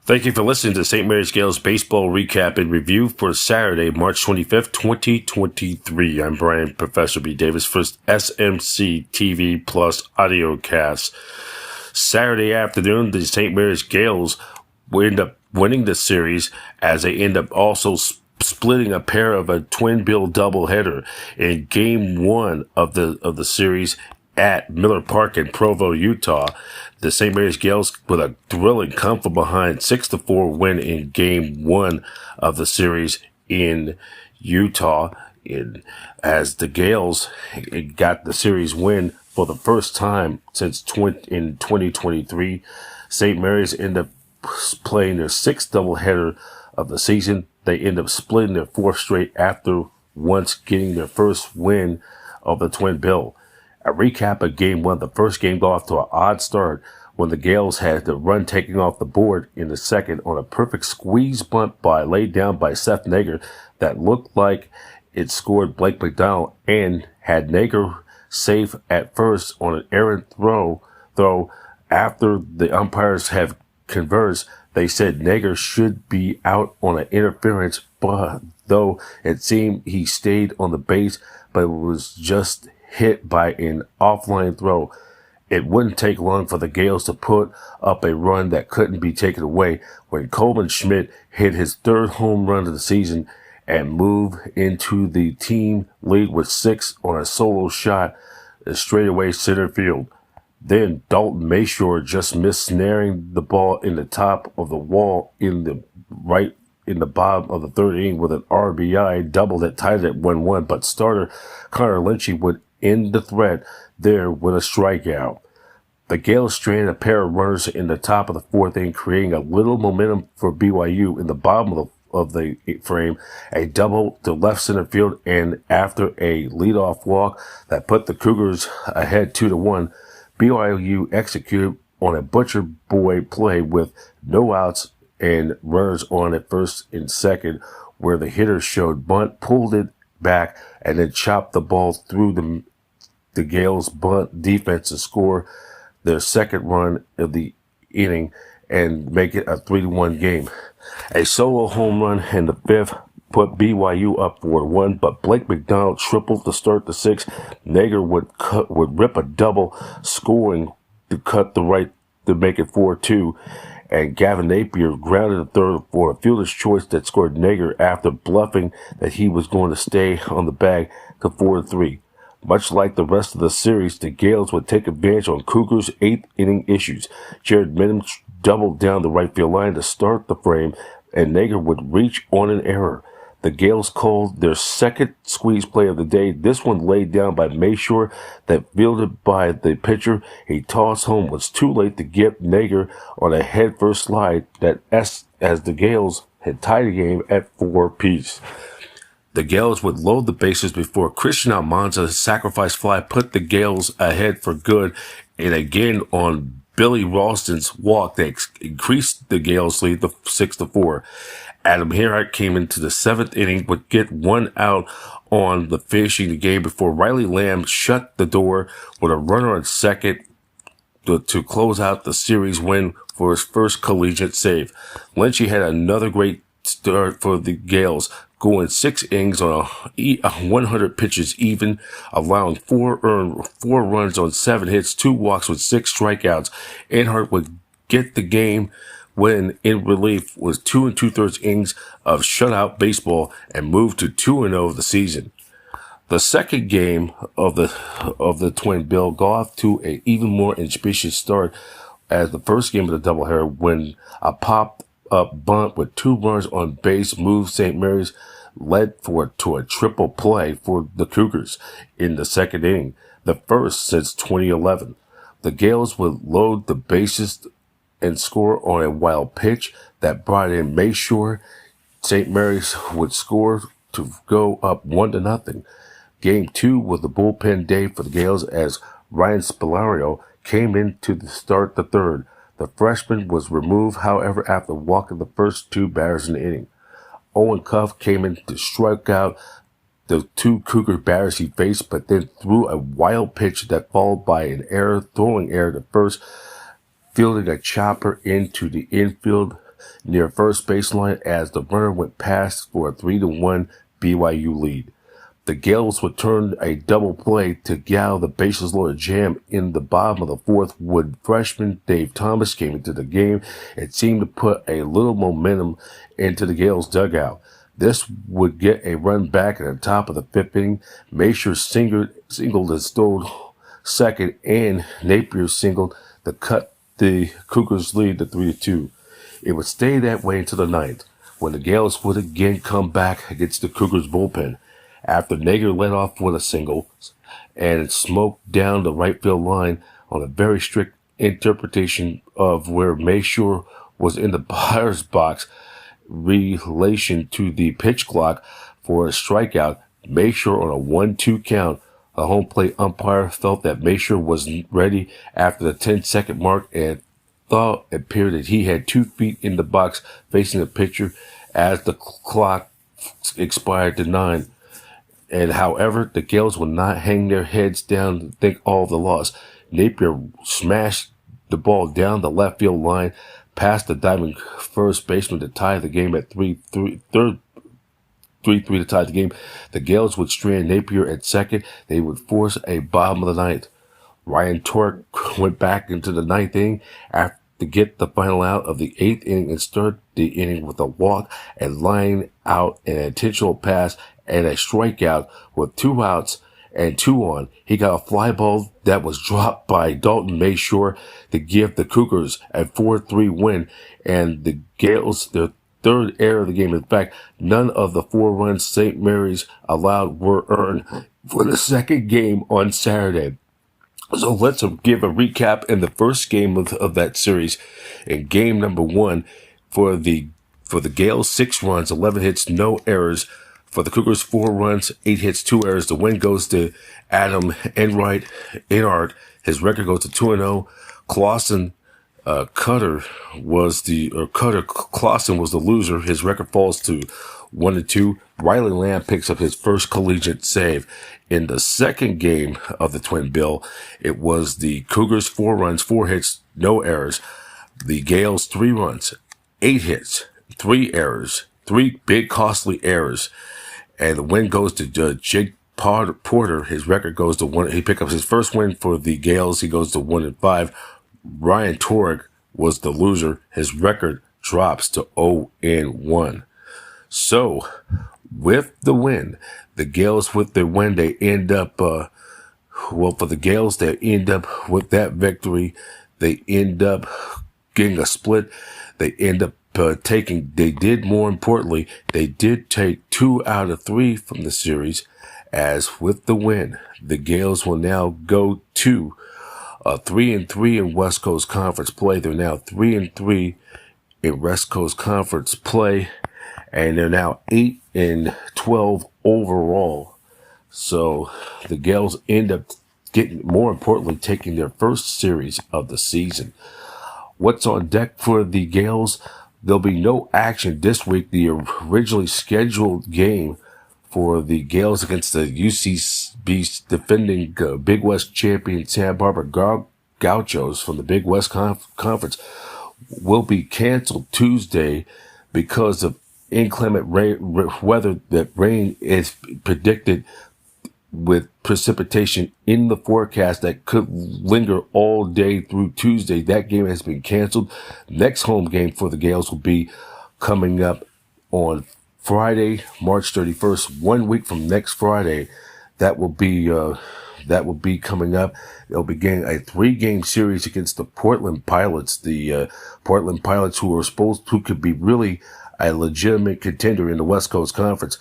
Thank you for listening to St. Mary's Gaels baseball recap and review for Saturday, March 25th, 2023. I'm Brian Professor B. Davis for SMC TV Plus audiocast. Saturday afternoon, the St. Mary's Gaels will end up winning the series as they end up also splitting a pair of a twin bill doubleheader in Game 1 of the series at Miller Park in Provo, Utah. The St. Mary's Gaels with a thrilling come from behind 6-4 win in Game 1 of the series in Utah. As the Gaels got the series win for the first time since in 2023, St. Mary's ended up playing their sixth doubleheader of the season. They end up splitting their fourth straight after once getting their first win of the twin bill. A recap of Game 1. The first game got off to an odd start when the Gaels had the run taking off the board in the second on a perfect squeeze bunt laid down by Seth Nager that looked like it scored Blake McDonald and had Nager safe at first on an errant throw. After the umpires have conversed, they said Nager should be out on an interference, but though it seemed he stayed on the base, but it was just hit by an offline throw. It wouldn't take long for the Gaels to put up a run that couldn't be taken away when Coleman Schmidt hit his third home run of the season and moved into the team lead with 6 on a solo shot straightaway center field. Then Dalton Mayshore just missed snaring the ball in the top of the wall in the bottom of the third inning with an RBI double that tied it at 1-1, but starter Connor Lynchy would end the threat there with a strikeout. The Gaels stranded a pair of runners in the top of the fourth inning, creating a little momentum for BYU in the bottom of the frame, a double to left center field, and after a leadoff walk that put the Cougars ahead 2-1, BYU executed on a butcher boy play with no outs and runners on at first and second, where the hitter showed bunt, pulled it back, and then chopped the ball through the Gaels' bunt defense to score their second run of the inning and make it a 3-1 game. A solo home run in the fifth put BYU up 4-1, but Blake McDonald tripled to start the sixth. Nager would rip a double, scoring to make it 4-2. And Gavin Napier grounded the third for a fielder's choice that scored Nager after bluffing that he was going to stay on the bag to 4-3. Much like the rest of the series, the Gaels would take advantage on Cougars' eighth inning issues. Jared Minham doubled down the right field line to start the frame, and Nager would reach on an error. The Gaels called their second squeeze play of the day. This one laid down by Mayshore that fielded by the pitcher. A toss home was too late to get Nager on a headfirst slide that as the Gaels had tied the game at 4 apiece. The Gaels would load the bases before Christian Almanza's sacrifice fly put the Gaels ahead for good, and again on Billy Ralston's walk they increased the Gaels' lead to 6-4. Adam Herrick came into the seventh inning, would get one out on the finishing the game before Riley Lamb shut the door with a runner on second to close out the series win for his first collegiate save. Lynchy had another great start for the Gaels, going 6 innings on 100 pitches even, allowing 4 runs on 7 hits, 2 walks with 6 strikeouts. Earnhardt would get the game when in relief was 2 2/3 innings of shutout baseball and moved to 2-0 of the season. The second game of the twin bill got off to an even more auspicious start as the first game of the doubleheader when a pop-up bunt with 2 runners on base moved St. Mary's led to a triple play for the Cougars in the second inning, the first since 2011. The Gaels would load the bases and score on a wild pitch that brought in Mayshore. St. Mary's would score to go up 1-0. Game 2 was the bullpen day for the Gaels as Ryan Spalario came in to start the third. The freshman was removed, however, after walking the first 2 batters in the inning. Owen Cuff came in to strike out the 2 Cougar batters he faced, but then threw a wild pitch that followed by an throwing error to first, fielding a chopper into the infield near first baseline as the runner went past for a 3-1 BYU lead. The Gaels would turn a double play to gal the bases loaded jam in the bottom of the fourth when freshman Dave Thomas came into the game. It seemed to put a little momentum into the Gaels dugout. This would get a run back at the top of the fifth inning. Masher singled and stole second, and Napier singled to cut the Cougars' lead to 3-2. It would stay that way until the ninth, when the Gaels would again come back against the Cougars' bullpen. After Nager led off with a single and smoked down the right field line on a very strict interpretation of where Masher was in the batter's box relation to the pitch clock for a strikeout, Masher on a 1-2 count. The home plate umpire felt that Masher was ready after the 10-second mark and thought it appeared that he had 2 feet in the box facing the pitcher as the clock expired to 9. And however, the Gaels would not hang their heads down and think all of the loss. Napier smashed the ball down the left field line past the diving first baseman to tie the game at 3-3 to tie the game. The Gaels would strand Napier at second. They would force a bottom of the ninth. Ryan Tork went back into the ninth inning to get the final out of the eighth inning and started the inning with a walk, a line out, an intentional pass, and a strikeout with 2 outs and 2 on. He got a fly ball that was dropped by Dalton Masher to give the Cougars a 4-3 win, and the Gaels their third error of the game. In fact, none of the 4 runs St. Mary's allowed were earned for the second game on Saturday. So let's give a recap in the first game of that series. In game number 1, for the Gaels, 6 runs, 11 hits, no errors. For the Cougars, 4 runs, 8 hits, 2 errors. The win goes to Adam Enright. His record goes to 2-0. Clausen Clausen was the loser. His record falls to 1-2. Riley Lamb picks up his first collegiate save. In the second game of the Twin Bill, it was the Cougars 4 runs, 4 hits, no errors. The Gaels 3 runs, 8 hits, 3 errors, 3 big costly errors. And the win goes to Jake Porter. His record goes to 1. He picked up his first win for the Gaels. He goes to 1-5. Ryan Torg was the loser. His record drops to 0-1. So, with the win, the Gaels with their win, they end up, for the Gaels, they end up with that victory. They end up getting a split. They end up they did take 2 out of 3 from the series, as with the win, the Gaels will now go to 3-3 in West Coast Conference play. They're now 3-3 in West Coast Conference play, and they're now 8-12 overall. So the Gaels end up more importantly, taking their first series of the season. What's on deck for the Gaels? There'll be no action this week. The originally scheduled game for the Gaels against the UCB defending Big West champion Santa Barbara Gauchos from the Big West Conference will be canceled Tuesday because of inclement weather. That rain is predicted with precipitation in the forecast that could linger all day through Tuesday. That game has been canceled. Next home game for the Gaels will be coming up on Friday, March 31st, 1 week from next Friday. That will be coming up. They'll be getting a 3-game series against the Portland Pilots. The Portland Pilots, who could be really a legitimate contender in the West Coast Conference.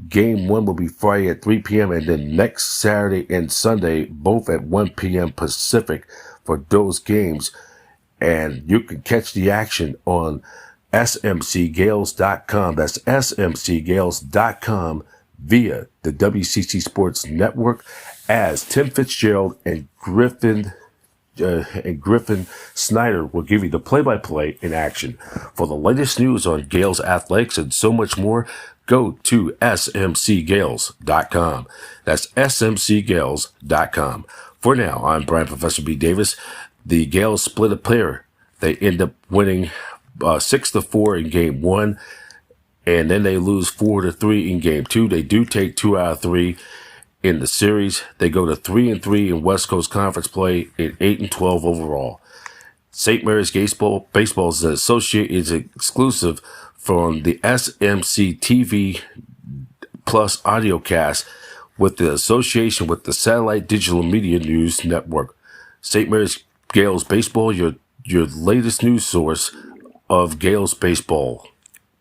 Game 1 will be Friday at 3 p.m. and then next Saturday and Sunday, both at 1 p.m. Pacific for those games. And you can catch the action on smcgales.com. That's smcgales.com via the WCC Sports Network, as Tim Fitzgerald and Griffin Snyder will give you the play-by-play in action. For the latest news on Gaels athletics and so much more, go to smcgales.com. That's smcgales.com. For now, I'm Brian Professor B. Davis. The Gaels split a pair. They end up winning 6-4 in game 1, and then they lose 4-3 in game 2. They do take 2 out of 3 in the series. They go to 3-3 in West Coast Conference play and 8-12 overall. St. Mary's Baseball is exclusive from the SMC TV Plus audiocast with the association with the Satellite Digital Media News Network. St. Mary's Gaels Baseball, your latest news source of Gaels baseball.